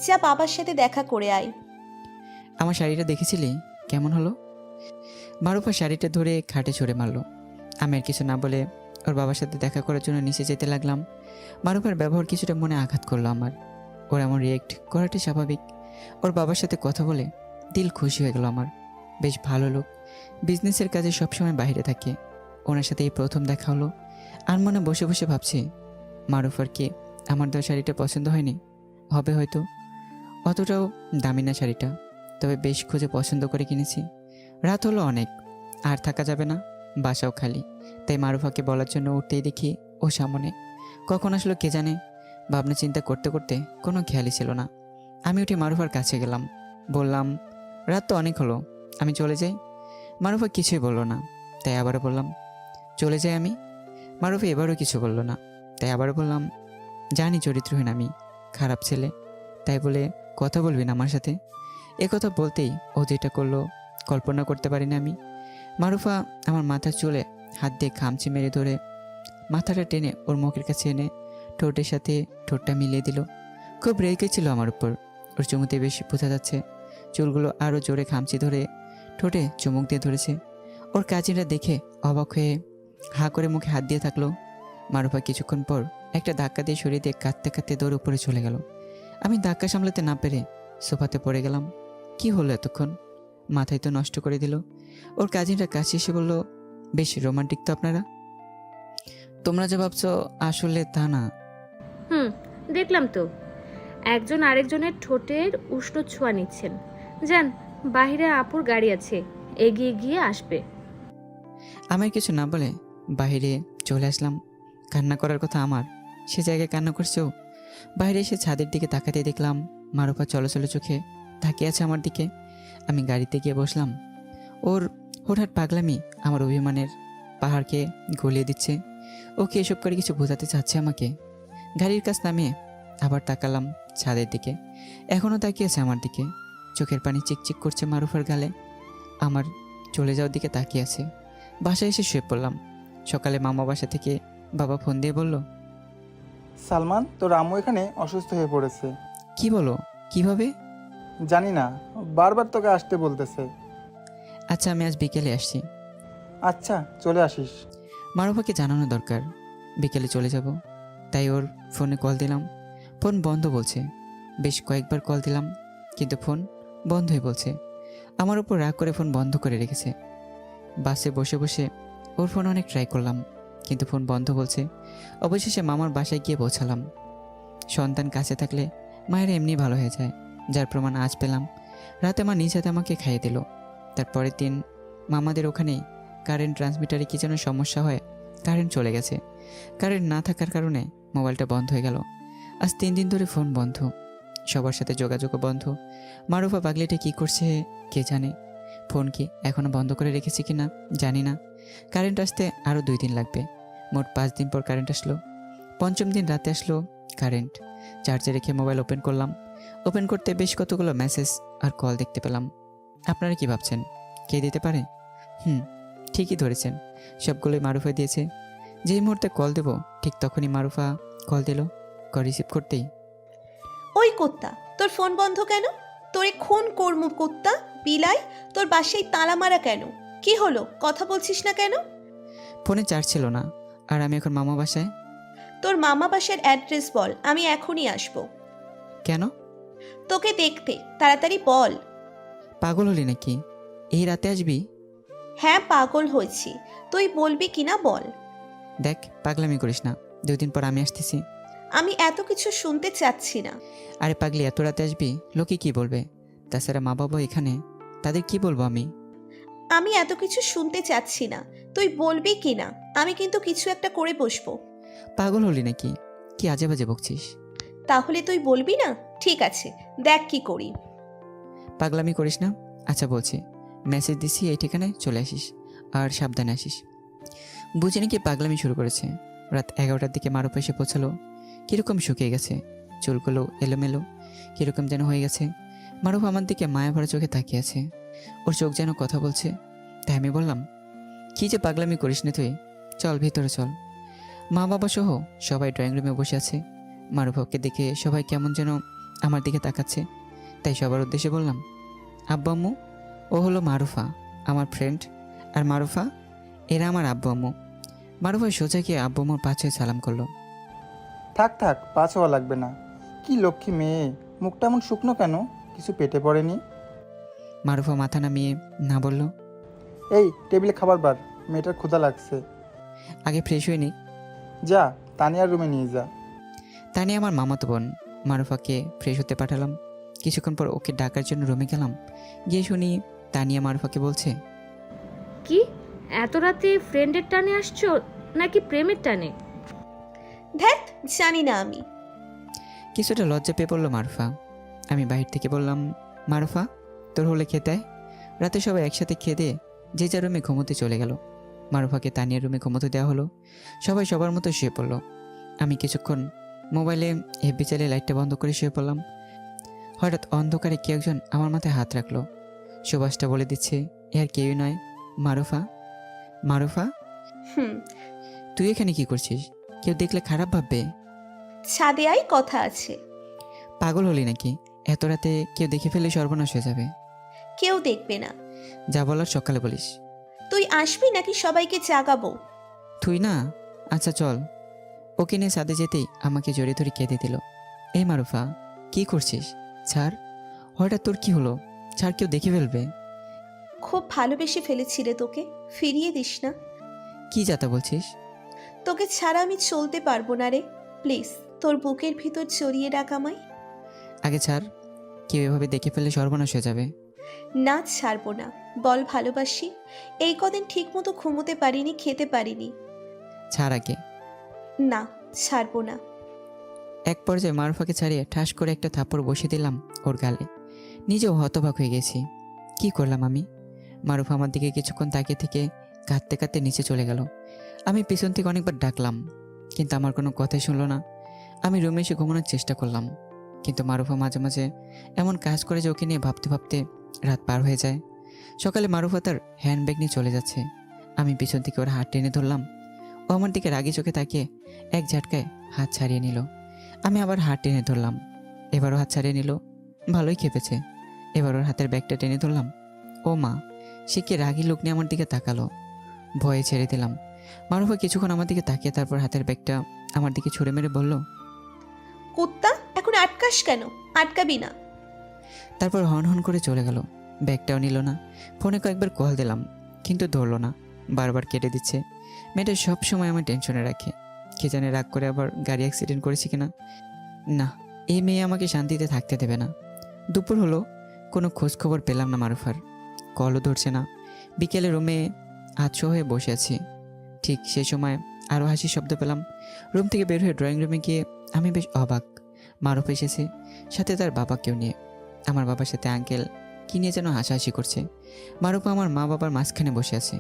যা বাবার সাথে দেখা করে আয়। আমার শাড়িটা দেখেছিলি কেমন হলো? মারুফা শাড়িটা ধরে খাটে ছুঁড়ে মারলো। আমি আর কিছু না বলে ওর বাবার সাথে দেখা করার জন্য নিচে যেতে লাগলাম। মারুফার ব্যবহার কিছুটা মনে আঘাত করলো আমার। ওর এমন রিয়েক্ট করাটাই স্বাভাবিক। ওর বাবার সাথে কথা বলে দিল খুশি হয়ে গেল আমার। বেশ ভালো লোক, বিজনেসের কাজে সবসময় বাইরে থাকে। ওনার সাথে এই প্রথম দেখা হলো। আর মনে বসে বসে ভাবছি, মারুফার কি আমার দেওয়া শাড়িটা পছন্দ হয়নি? হবে হয়তো। অতটাও দামি না শাড়িটা, তবে বেশ খুঁজে পছন্দ করে কিনেছি। রাত হলো অনেক, আর থাকা যাবে না, বাসাও খালি। তাই মারুফাকে বলার জন্য উঠতেই দেখি ও সামনে। কখন আসলো কে জানে। ভাবনা চিন্তা করতে করতে কোনো খেয়ালই ছিল না। আমি উঠে মারুফার কাছে গেলাম, বললাম, রাত তো অনেক হলো, আমি চলে যাই। মারুফা কিছুই বললো না, তাই আবারও বললাম, চলে যাই আমি। মারুফা এবারও কিছু বললো না, তাই আবারও বললাম, জানি চরিত্রহীন আমি, খারাপ ছেলে, তাই বলে কথা বলবি না আমার সাথে? কথা বলতেই ও যেটা করলো কল্পনা করতে পারিনি আমি। মারুফা আমার মাথার চুলে হাত দিয়ে খামচি মেরে ধরে মাথাটা টেনে ওর মুখের কাছে এনে ঠোঁটের সাথে ঠোঁটটা মিলিয়ে দিল। খুব রেগে ছিল আমার উপর। ওর চুমুতে বেশি বোঝা যাচ্ছে। চুলগুলো আরও জোরে খামচি ধরে ঠোঁটে চুমুক দিয়ে ধরেছে। ওর কাজিনরা দেখে অবাক হয়ে হা করে মুখে হাত দিয়ে থাকলো। মারুফা কিছুক্ষণ পর একটা ধাক্কা দিয়ে সরিয়ে দিয়ে কাঁদতে কাঁদতে দৌড় উপরে চলে গেল। আমি ধাক্কা সামলাতে না পেরে সোফাতে পড়ে গেলাম। কি হলো এতক্ষণ? মাথায় তো নষ্ট করে দিল। ওর কাজিনরা কাছে এসে বলল, বেশ রোমান্টিক তো আপনারা। তোমরা যে ভাবছ আসলে তা না। দেখলাম তো, একজন আরেকজনের ঠোঁটের উষ্ণ ছোঁয়া নিচ্ছেন। যান, বাহিরে আপুর গাড়ি আছে, এগিয়ে গিয়ে আসবে। আমার কিছু না বলে বাইরে চলে আসলাম। কান্না করার কথা আমার, সে জায়গায় কান্না করছেও। বাইরে এসে ছাদের দিকে তাকাতে দেখলাম মারুফা চলচলে চোখে তাকিয়ে আছে আমার দিকে। আমি গাড়িতে গিয়ে বসলাম। ওর হঠাৎ পাগলামি আমার অভিমানের পাহাড়কে গলিয়ে দিচ্ছে। ওকে এসব করে কিছু বোঝাতে চাচ্ছে আমাকে। গাড়ির কাছ নামিয়ে আবার তাকালাম ছাদের দিকে। এখনও তাকিয়েছে আমার দিকে। চোখের পানি চিকচিক করছে মারুফার গালে। আমার চলে যাওয়ার দিকে তাকিয়ে আছে। বাসায় এসে শুয়ে পড়লাম। সকালে মামা বাসা থেকে বাবা ফোন দিয়ে বলল, সালমান, তোর আম্মু এখানে অসুস্থ হয়ে পড়েছে। কি বলো, কিভাবে? জানি না, বারবার তোকে আসতে বলতেছে। আচ্ছা, আমি আজ বিকেলে আসছি। আচ্ছা, চলে আসিস। মারুফাকে জানানো দরকার, বিকেলে চলে যাব। তাই ওর ফোনে কল দিলাম। ফোন বন্ধ বলছে। বেশ কয়েকবার কল দিলাম, কিন্তু ফোন বন্ধই বলছে। আমার উপর রাগ করে ফোন বন্ধ করে রেখেছে। বাসে বসে বসে ওর ফোন অনেক ট্রাই করলাম, কিন্তু ফোন বন্ধ বলছে। অবশেষে মামার বাসায় গিয়ে পৌঁছালাম। সন্তান কাছে থাকলে মায়ের এমনি ভালো হয়ে যায়, যার প্রমাণ আজ পেলাম। রাতে মা নিজ হাতে আমাকে খাইয়ে দিল। তারপরের দিন মামাদের ওখানেই কারেন্ট ট্রান্সমিটারে কী যেন সমস্যা হয়, কারেন্ট চলে গেছে। কারেন্ট না থাকার কারণে মোবাইলটা বন্ধ হয়ে গেল। আজ 3 দিন ধরে ফোন বন্ধ, সবার সাথে যোগাযোগও বন্ধ। মারুফা পাগলিটা কী করছে কে জানে। ফোন কি এখনও বন্ধ করে রেখেছি কি না জানি না। কারেন্ট আসতে আরও 2 দিন লাগবে। মোট 5 দিন পর কারেন্ট আসলো। পঞ্চম দিন রাতে আসলো কারেন্ট। চার্জে রেখে মোবাইল ওপেন করলাম। ওপেন করতে বেশ কতগুলো মেসেজ আর কল দেখতে পেলাম। আপনারা কি ভাবছেন, কে দিতে পারে? ঠিকই ধরেছেন, সবগুলোই মারুফা দিয়েছে। যেই মুহূর্তে কল দেব ঠিক তখনই মারুফা কল দিল। কল রিসিভ করতেই, ওই কুত্তা, তোর ফোন বন্ধ কেন? তোরে খুন করমু কুত্তা, বিলাই, তোর বাসায় তালা মারা কেন? কি হলো, কথা বলছিস না কেন? ফোনে চার্জ ছিল না, আর আমি এখন মামা বাসায়। তোর মামা বাসার অ্যাড্রেস বল, আমি এখনই আসবো কেন? তোকে দেখতে, তাড়াতাড়ি বল। পাগল হলি নাকি? এই রাতে আসবি? হ্যাঁ পাগল হয়েছি, তুই বলবি কিনা বল। দেখ, পাগলামি করিস না, 2 দিন পর আমি আসতেছি। আমি এত কিছু শুনতে চাচ্ছি না। আরে পাগলি, এত রাতে আসবি, লোকে কি বলবে? তাছাড়া মা বাবা এখানে, তাদের কি বলবো আমি? আমি এত কিছু শুনতে চাচ্ছি না, তুই বলবি কিনা। আমি কিন্তু কিছু একটা করে বসবো। পাগল হলি নাকি? কি আজে বাজে বকছিস? তাহলে তুই বলবি না? ঠিক আছে, দেখ কি করি। পাগলামি করিস না। আচ্ছা বলছি, মেসেজ দিছি, এই ঠিকানায় চলে আসিস, আর সাবধানে আসিস। বুঝে নাকি পাগলামি শুরু করেছে। রাত 11টার দিকে মারুফ এসে পৌঁছালো। কীরকম শুকিয়ে গেছে, চুলগুলো এলোমেলো কীরকম যেন হয়ে গেছে। মারুফ আমার দিকে মায়া ভরা চোখে তাকিয়ে আছে, ওর চোখ যেন কথা বলছে। তাই আমি বললাম, কী যে পাগলামি করিস না তুই, চল ভিতরে চল। মা বাবা সহ সবাই ড্রয়িং রুমে বসে আছে। মারুফকে দেখে সবাই কেমন যেন আমার দিকে তাকাচ্ছে। তাই সবার উদ্দেশ্যে বললাম, আব্বু আম্মু, ও হলো মারুফা, আমার ফ্রেন্ড, আর মারুফা, এরা আমার আব্বু আম্মু। মারুফা সোজা গিয়ে আব্বু আম্মুর পা ছুঁয়ে সালাম করলো। থাক থাক, পা ছোঁয়া লাগবে না। কি লক্ষ্মী মেয়ে, মুখটা এমন শুকনো কেন? কিছু পেটে পড়েনি? মারুফা মাথা নামিয়ে না বলল, এই টেবিলে খাবার বার, মেয়েটার ক্ষুধা লাগছে। আগে ফ্রেশ হয়ে নি। যা, তানিয়ার রুমে নিয়ে যা। তানি আমার মামাতো বোন। মারুফাকে ফ্রেশ হতে পাঠালাম। কিছুক্ষণ পর ওকে ডাকার জন্য রুমে গেলাম। গিয়ে শুনি তানিয়া মারুফাকে বলছে, কি এত রাতে ফ্রেন্ডের টানে আসছো নাকি প্রেমের টানে? ধ্যাত, জানি না আমি। কিছুটা লজ্জা পেয়ে পড়লো মারুফা। আমি বাহির থেকে বললাম, মারুফা, তোর হলে খেতে আয়। রাতে সবাই একসাথে খেয়ে দিয়ে যে যার রুমে ঘুমোতে চলে গেল। মারুফাকে তানিয়ার রুমে ঘুমোতে দেওয়া হলো। সবাই সবার মতো শুয়ে পড়লো। আমি কিছুক্ষণ মোবাইলে এফবি চালিয়ে লাইটটা বন্ধ করে শুয়ে পড়লাম। হঠাৎ অন্ধকারে কেউ একজন আমার মাথায় হাত রাখলো। সুবাসটা বলে দিচ্ছে, এ আর কেউই নয়, মারুফা। মারুফা, হুম, তুই এখানে কি করছিস? কেউ দেখলে খারাপ ভাববে। ছাদে আয়, কথা আছে। পাগল হলি নাকি? এত রাতে কেউ দেখে ফেলে সর্বনাশ হয়ে যাবে। কেউ দেখবে না। যা বলার সকালে বলিস। তুই আসবি নাকি সবাইকে জাগাবো? তুই না? আচ্ছা চল। ওকে নিয়ে ছাদে যেতেই আমাকে জড়িয়ে ধরে কেঁদে দিল। এই মারুফা, কি করছিস? ছাড়। হঠাৎ তোর কি হলো? ছাড়, কেউ দেখে ফেলবে। খুব ভালোবেসে ফেলেছিলে তোকে, ফিরিয়ে দিস না। কি যাতা বলছিস? তোকে ছাড়া আমি চলতে পারবো না রে। প্লিজ, তোর বুকের ভিতর জড়িয়ে রাখ আমায়। আগে ছাড়, কেউ এভাবে দেখে ফেললে সর্বনাশ হয়ে যাবে। না, ছাড়বো না। বল ভালোবাসি। এই কদিন ঠিক মতো ঘুমোতে পারিনি, খেতে পারিনি। ছাড় আগে। না, ছাড়বো না। এক পর্যায়ে মারুফাকে ছাড়িয়ে ঠাস করে একটা থাপ্পড় বসিয়ে দিলাম ওর গালে। নিজেও হতবাক হয়ে গেছি, কি করলাম আমি? মারুফা আমার দিকে কিছুক্ষণ তাকিয়ে থেকে কাঁদতে কাঁদতে নিচে চলে গেল। আমি পিছন থেকে অনেকবার ডাকলাম, কিন্তু আমার কোনো কথাই শুনলো না। আমি রুমে এসে ঘুমানোর চেষ্টা করলাম, কিন্তু মারুফা মাঝে মাঝে এমন কাজ করে যে ওকে নিয়ে ভাবতে ভাবতে রাত পার হয়ে যায়। সকালে মারুফা তার হ্যান্ডব্যাগ নিয়ে চলে যাচ্ছে। আমি পিছন থেকে ওর হাত টেনে ধরলাম। ও আমার দিকে রাগি চোখে তাকিয়ে এক ঝাটকায় হাত ছাড়িয়ে নিল। আমি আবার হাত টেনে ধরলাম, এবারও হাত ছাড়িয়ে নিল। ভালোই খেপেছে। এবার ওর হাতের ব্যাগটা টেনে ধরলাম। ও মা, সে কি রাগি লোক নিয়ে আমার দিকে তাকালো। ভয়ে ছেড়ে দিলাম। মারুফা কিছুক্ষণ আমার দিকে তাকিয়ে তারপর হাতের ব্যাগটা আমার দিকে ছুঁড়ে মেরে বলল, কুত্তা, এখন আটকাস কেন? আটকাবি না। তারপর হন হন করে চলে গেল। ব্যাগটাও নিল না। ফোনে কয়েকবার কল দিলাম, কিন্তু ধরলো না, বারবার কেটে দিচ্ছে। মেয়েটা সব সময় আমার টেনশনে রাখে। কে জানে রাগ করে আবার গাড়ি অ্যাক্সিডেন্ট করেছি কিনা। না, এই মেয়ে আমাকে শান্তিতে থাকতে দেবে না। দুপুর হলো, কোনো খোঁজ খবর পেলাম না মারুফার। কলও ধরছে না। বিকেলে রুমে আতশো হয়ে বসে আছি। ঠিক সেই সময় আরও হাসির শব্দ পেলাম। রুম থেকে বের হয়ে ড্রয়িং রুমে গিয়ে আমি বেশ অবাক। মারুফ এসেছে, সাথে তার বাবাকেও নিয়ে। আমার বাবার সাথে আঙ্কেল কি নিয়ে যেন হাসাহাসি করছে। মারুফ আমার মা বাবার মাঝখানে বসে আছে।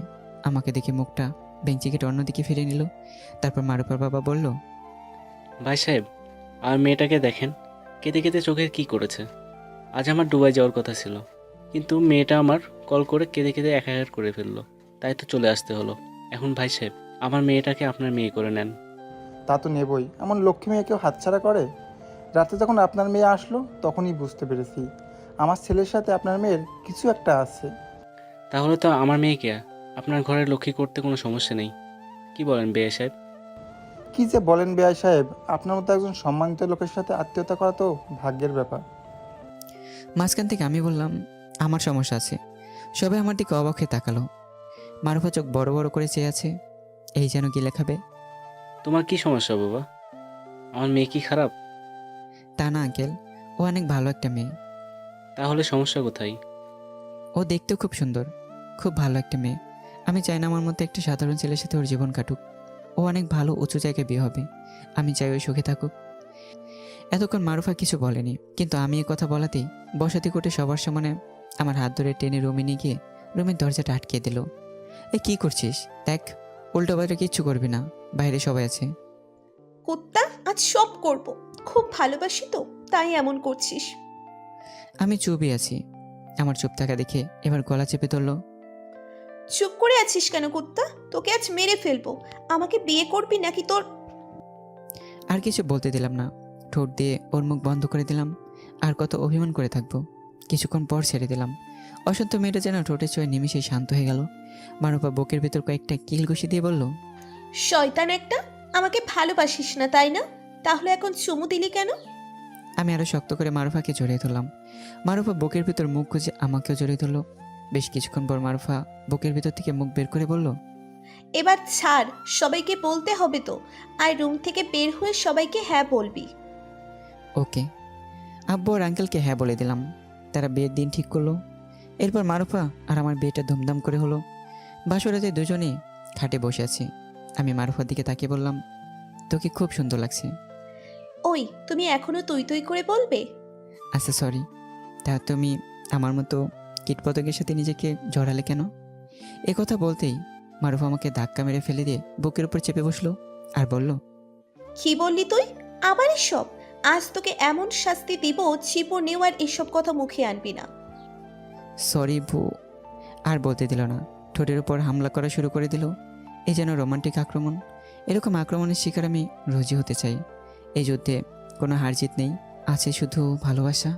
আমাকে দেখে মুখটা বেঞ্চি কেটে অন্যদিকে ফিরে নিল। তারপর মারুফার বাবা বলল, ভাই সাহেব, আর মেয়েটাকে দেখেন, কেঁদে কেঁদে চোখের কি করেছে। আজ আমার দুবাই যাওয়ার কথা ছিল, কিন্তু মেয়েটা আমার কল করে কেঁদে কেঁদে একাকার করে ফেললো, তাই তো চলে আসতে হলো। এখন ভাই সাহেব, আমার মেয়েটাকে আপনার মেয়ে করে নেন। তা তো নেবই, এমন লক্ষ্মী মেয়ে কেউ হাতছাড়া করে? রাতে যখন আপনার মেয়ে আসলো তখনই বুঝতে পেরেছি আমার ছেলের সাথে আপনার মেয়ের কিছু একটা আছে। তাহলে তো আমার মেয়েকে আপনার ঘরের লক্ষ্মী করতে কোনো সমস্যা নেই। কি বলেন বেয়া সাহেব? কি যে বলেন বেআই সাহেব, আপনার মতো একজন সম্মানিত লোকের সাথে আত্মীয়তা করা তো ভাগ্যের ব্যাপার। মাঝখান থেকে আমি বললাম, আমার সমস্যা আছে। সবাই আমার দিকে অবাক হয়ে তাকালো। মারুফা চোখ বড় বড় করে চেয়ে আছে, এই যেন কি লেখাবে। তোমার কি সমস্যা বাবা? আমার মেয়ে কি খারাপ? তা না আঙ্কেল, ও অনেক ভালো একটা মেয়ে। তাহলে সমস্যা কোথায়? ও দেখতেও খুব সুন্দর, খুব ভালো একটা মেয়ে। আমি চাই না আমার মতো একটা সাধারণ ছেলের সাথে ওর জীবন কাটুক। ও অনেক ভালো উঁচু জায়গায় বিয়ে হবে, আমি চাই ওই সুখে থাকুক। এতক্ষণ মারুফা কিছু বলেনি, কিন্তু আমি এ কথা বলাতেই বসতি কোটে সবার সামনে আমার হাত ধরে টেনে রুমে নিয়ে গিয়ে রুমের দরজাটা আটকে দিল। এ কি করছিস? দেখ, উল্টো পাল্টা কিচ্ছু করবি না, বাইরে সবাই আছে। কুত্তা, আজ সব করব। খুব ভালোবাসি তো, তাই এমন করছিস। আমি চুপই আছি। আমার চুপ থাকা দেখে এবার গলা চেপে ধরলো। চুপ করে আছিস কেন কুত্তা? তোকে আজ মেরে ফেলবো। আমাকে বিয়ে করবি নাকি তোর? আর কিছু বলতে দিলাম না, ঠোঁট দিয়ে ওর মুখ বন্ধ করে দিলাম। আর কত অভিমান করে থাকবো। কিছুক্ষণ পর ছেড়ে দিলাম। অসত্য মেয়েটা যেন ঠোঁটের ছোঁয়ায় নিমিশেই শান্ত হয়ে গেল। মারুফা বুকের ভেতর কয়েকটা কিল ঘষে দিয়ে বলল, শয়তান একটা, আমাকে ভালোবাসিস না তাই না? তাহলে এখন চুমু দিলি কেন? আমি আরো শক্ত করে মারুফাকে জড়িয়ে ধরলাম। মারুফা বুকের ভিতর মুখ খুঁজে আমাকেও জড়িয়ে ধরলো। বেশ কিছুক্ষণ পর মারুফা বুকের ভিতর থেকে মুখ বের করে বলল, এবার ছাড়, সবাইকে বলতে হবে তো। আর রুম থেকে বের হয়ে সবাইকে হ্যাঁ বলবি। ওকে। আব্বু আর আঙ্কেলকে হ্যাঁ বলে দিলাম। তারা বিয়ের দিন ঠিক করলো। এরপর মারুফা আর আমার বিয়েটা ধুমধাম করে হলো। বাসরাতে দুজনেই খাটে বসে আছি। আমি মারুফার দিকে তাকিয়ে বললাম, তোকে খুব সুন্দর লাগছে। ওই, তুমি এখনো তুই তুই করে বলবে? আচ্ছা সরি। তা তুমি আমার মতো কীটপতঙ্গের সাথে নিজেকে জড়ালে কেন? এ কথা বলতেই মারুফা আমাকে ধাক্কা মেরে ফেলে দিয়ে বুকের উপর চেপে বসলো আর বলল, কি বললি তুই? আবার এসব? আজ তোকে এমন শাস্তি দিব, জীবনেও আর এসব কথা মুখে আনবি না। সরি ভু। আর বলতে দিল না, ঠোঁটের উপর হামলা করা শুরু করে দিল। এই যেন রোমান্টিক আক্রমণ। এরকম আক্রমণের শিকার আমি রোজই হতে চাই। এই যুদ্ধে কোনো হার জিত নেই, আছে শুধু ভালোবাসা।